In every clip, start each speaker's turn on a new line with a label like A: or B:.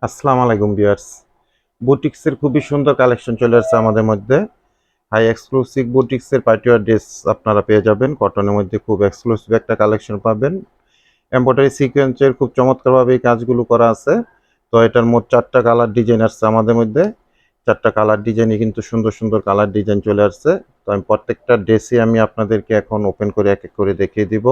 A: আসসালামু আলাইকুম ভিউয়ার্স। বুটিক্সের খুবই সুন্দর কালেকশন চলে আসছে আমাদের মধ্যে। হাই এক্সক্লুসিভ বুটিক্সের পার্টিওয়ার ড্রেস আপনারা পেয়ে যাবেন। কটনের মধ্যে খুব এক্সক্লুসিভ একটা কালেকশন পাবেন। এমব্রয়ডারি সিকোয়েন্সের খুব চমৎকারভাবে এই কাজগুলো করা আছে। তো এটার মোট 4টা কালার ডিজাইন আসছে আমাদের মধ্যে। 4টা কালার ডিজাইনই কিন্তু সুন্দর সুন্দর কালার ডিজাইন চলে আসছে। তো আমি প্রত্যেকটা ড্রেসই আপনাদেরকে এখন ওপেন করে এক এক করে দেখিয়ে দিব।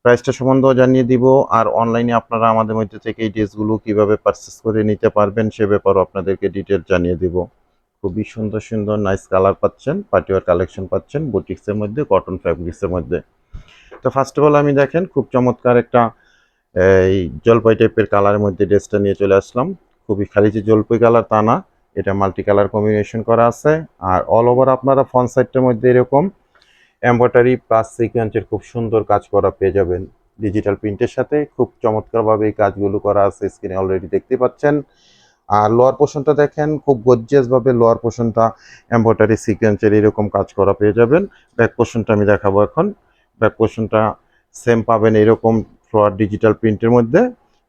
A: প্রাইসটা সম্বন্ধেও জানিয়ে দিব। আর অনলাইনে আপনারা আমাদের মধ্যে থেকে এই ড্রেসগুলো কিভাবে পারচেস করে নিতে পারবেন সে ব্যাপারেও আপনাদেরকে ডিটেল জানিয়ে দিব। খুবই সুন্দর সুন্দর নাইস কালার পাচ্ছেন, পার্টিওয়ার কালেকশন পাচ্ছেন বুটিক্সের মধ্যে, কটন ফ্যাব্রিক্সের মধ্যে। তো ফার্স্ট অফ অল আমি দেখেন খুব চমৎকার একটা এই জলপাই টাইপের কালারের মধ্যে ড্রেসটা নিয়ে চলে আসলাম। খুবই খালি যে জলপাই কালার তা না, এটা মাল্টি কালার কম্বিনেশন করা আছে। আর অল ওভার আপনারা ফ্রন্ট সাইডটার মধ্যে এরকম এমব্রয়ডারি প্লাস সিকোয়েন্সের খুব সুন্দর কাজ করা পেয়ে যাবেন। ডিজিটাল প্রিন্টের সাথে খুব চমৎকারভাবে এই কাজগুলো করা আছে, স্ক্রিনে অলরেডি দেখতে পাচ্ছেন। আর লোয়ার পোর্শনটা দেখেন খুব গর্জিয়াস ভাবে লোয়ার পোর্শনটা এমব্রয়ডারি সিকোয়েন্সের এরকম কাজ করা পেয়ে যাবেন। ব্যাক পোর্শনটা আমি দেখাবো এখন। ব্যাক পোর্শনটা সেম পাবেন এরকম ফ্লোয়ার ডিজিটাল প্রিন্টের মধ্যে।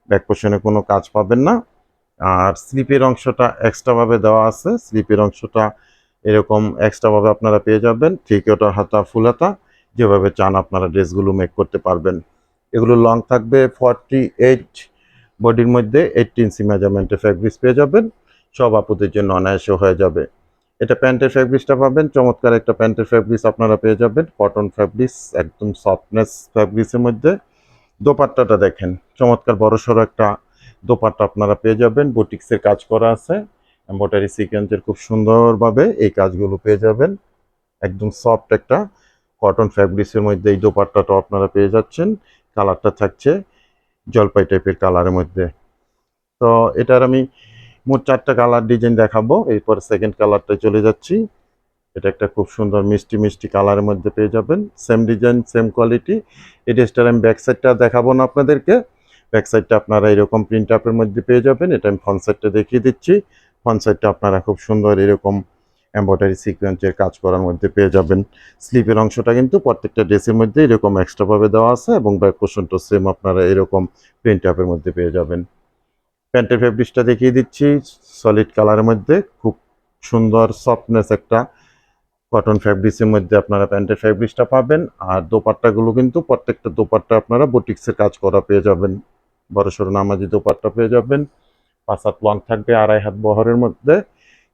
A: ব্যাক পোর্শনে কোনো কাজ পাবেন না। আর স্লিপের অংশটা এক্সট্রা ভাবে দেওয়া আছে, স্লিপের অংশটা এরকম এক্সট্রা ভাবে আপনারা পেয়ে যাবেন। ঠিক ওটা হাতা ফুল হাতা যেভাবে চান আপনারা ড্রেসগুলো মেক করতে পারবেন। এগুলো লং থাকবে 48, বডির মধ্যে 18 ইঞ্চি মেজারমেন্টের ফ্যাব্রিক্স পেয়ে যাবেন। সব আপুদের জন্য অনায়াসে হয়ে যাবে। এটা প্যান্টের ফ্যাব্রিক্সটা পাবেন, চমৎকার একটা প্যান্টের ফ্যাব্রিক্স আপনারা পেয়ে যাবেন। কটন ফ্যাব্রিক্স, একদম সফটনেস ফ্যাব্রিক্সের মধ্যে। দোপাট্টাটা দেখেন, চমৎকার বড়সড় একটা দোপাট্টা আপনারা পেয়ে যাবেন। বুটিক্সের কাজ করা আছে, এমব্রয়ডারি সিকোয়েন্সের খুব সুন্দরভাবে এই কাজগুলো পেয়ে যাবেন। একদম সফট একটা কটন ফ্যাব্রিক্সের মধ্যে এই দোপাট্টাটা আপনারা পেয়ে যাচ্ছেন। কালারটা থাকছে জলপাই টাইপের কালারের মধ্যে। তো এটার আমি মোট 4টা কালার ডিজাইন দেখাবো, এরপর সেকেন্ড কালারটায় চলে যাচ্ছি। এটা একটা খুব সুন্দর মিষ্টি মিষ্টি কালারের মধ্যে পেয়ে যাবেন। Same design same quality. এই ড্রেসটার আমি ব্যাক সাইডটা দেখাবো না আপনাদেরকে। ব্যাক সাইডটা আপনারা এরকম প্রিন্ট আপের মধ্যে পেয়ে যাবেন। এটা আমি ফ্রন্ট সাইডটা দেখিয়ে দিচ্ছি। ফ্রন্ট সাইডটা আপনারা খুব সুন্দর এরকম এমব্রয়ডারি সিকোয়েন্সের কাজ করার মধ্যে পেয়ে যাবেন। স্লিপের অংশটা কিন্তু প্রত্যেকটা ড্রেসের মধ্যে এরকম এক্সট্রাভাবে দেওয়া আছে এবং ব্যাক পোর্শনটা সেম আপনারা এরকম প্রিন্ট আপের মধ্যে পেয়ে যাবেন। প্যান্টের ফেব্রিক্সটা দেখিয়ে দিচ্ছি, সলিড কালারের মধ্যে খুব সুন্দর সফটনেস একটা কটন ফ্যাব্রিক্সের মধ্যে আপনারা প্যান্টের ফ্যাব্রিক্সটা পাবেন। আর দোপাট্টাগুলো কিন্তু প্রত্যেকটা দোপাট্টা আপনারা বুটিক্সের কাজ করা পেয়ে যাবেন। বড়সড় নামাজি দোপাট্টা পেয়ে যাবেন। 5 হাত লং থাকবে, 2.5 হাত বহরের মধ্যে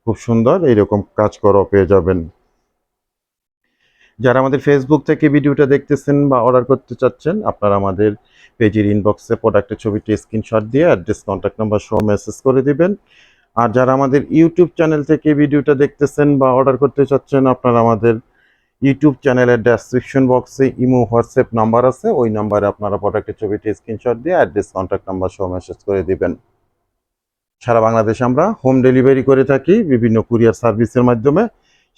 A: খুব সুন্দর এইরকম কাজ করা পেয়ে যাবেন। যারা আমাদের ফেসবুক থেকে ভিডিওটা দেখতেছেন বা অর্ডার করতে চাচ্ছেন, আপনারা আমাদের পেজের ইনবক্সে প্রোডাক্টের ছবিটি স্ক্রিনশট দিয়ে অ্যাড্রেস কন্ট্যাক্ট নাম্বার সহ মেসেজ করে দিবেন। আর যারা আমাদের ইউটিউব চ্যানেল থেকে ভিডিওটা দেখতেছেন বা অর্ডার করতে চাচ্ছেন, আপনারা আমাদের ইউটিউব চ্যানেলের ডেসক্রিপশন বক্সে ইমো হোয়াটসঅ্যাপ নাম্বার আছে, ওই নাম্বারে আপনারা প্রোডাক্টের ছবিটি স্ক্রিনশট দিয়ে অ্যাড্রেস কন্ট্যাক্ট নাম্বার সহ মেসেজ করে দিবেন। সারা বাংলাদেশে আমরা হোম ডেলিভারি করে থাকি বিভিন্ন কুরিয়ার সার্ভিসের মাধ্যমে।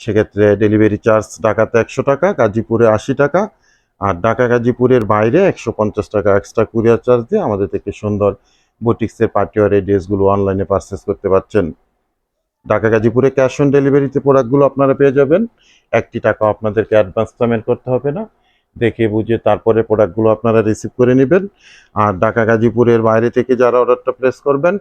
A: সেক্ষেত্রে ডেলিভারি চার্জ ঢাকাতে 100 টাকা, গাজীপুরে 80 টাকা। আর ঢাকা গাজীপুরের বাইরে 150 টাকা এক্সট্রা কুরিয়ার চার্জ দিয়ে আমাদের থেকে সুন্দর বুটিক্সের পার্টিওয়ার এই ড্রেসগুলো অনলাইনে পারচেস করতে পারছেন। ঢাকা গাজীপুরে ক্যাশ অন ডেলিভারিতে প্রোডাক্টগুলো আপনারা পেয়ে যাবেন। 1টি টাকা আপনাদেরকে অ্যাডভান্স পেমেন্ট করতে হবে না, দেখে বুঝে তারপরে প্রোডাক্টগুলো আপনারা রিসিভ করে নেবেন। আর ঢাকা গাজীপুরের বাইরে থেকে যারা অর্ডারটা প্লেস করবেন,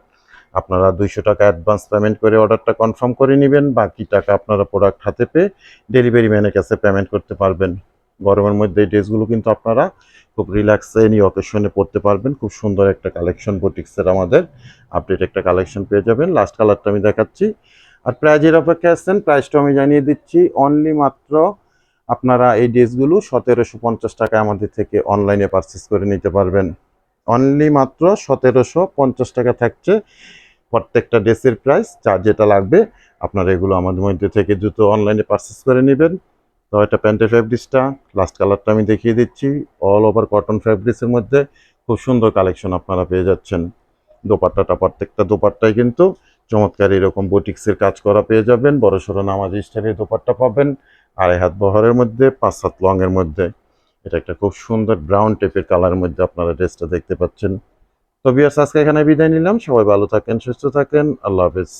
A: আপনারা 200 টাকা অ্যাডভান্স পেমেন্ট করে অর্ডারটা কনফার্ম করে নেবেন। বাকি টাকা আপনারা প্রোডাক্ট হাতে পেয়ে ডেলিভারি ম্যানের কাছে পেমেন্ট করতে পারবেন। গরমের মধ্যে এই ড্রেসগুলো কিন্তু আপনারা খুব রিল্যাক্সে এনি অকেশনে পড়তে পারবেন। খুব সুন্দর একটা কালেকশন বুটিক্সের আমাদের আপডেট একটা কালেকশন পেয়ে যাবেন। লাস্ট কালারটা আমি দেখাচ্ছি। আর প্রাইজের অপেক্ষা আছেন, প্রাইসটা আমি জানিয়ে দিচ্ছি। অনলি মাত্র আপনারা এই ড্রেসগুলো 1750 টাকায় আমাদের থেকে অনলাইনে পারচেস করে নিতে পারবেন। অনলি মাত্র 1750 টাকা থাকছে প্রত্যেকটা ড্রেসের প্রাইস। যার যেটা লাগবে আপনারা এগুলো আমাদের মধ্যে থেকে দ্রুত অনলাইনে পারচেস করে নেবেন। তো এটা প্যান্টের ফ্যাব্রিক্সটা, লাস্ট কালারটা আমি দেখিয়ে দিচ্ছি। অল ওভার কটন ফ্যাব্রিক্সের মধ্যে খুব সুন্দর কালেকশন আপনারা পেয়ে যাচ্ছেন। দোপাট্টাটা প্রত্যেকটা দোপাট্টায় কিন্তু চমৎকার এরকম বুটিক্সের কাজ করা পেয়ে যাবেন। বড়সড় নামাজি স্টাইলের দোপাট্টা পাবেন, 2.5 হাত বহরের মধ্যে, 5 হাত লং এর মধ্যে। এটা একটা খুব সুন্দর ব্রাউন টাইপের কালারের মধ্যে আপনারা ড্রেসটা দেখতে পাচ্ছেন। তো ভিউয়ার্স, আজকে এখানে বিদায় নিলাম। সবাই ভালো থাকেন, সুস্থ থাকেন। আল্লাহ হাফেজ।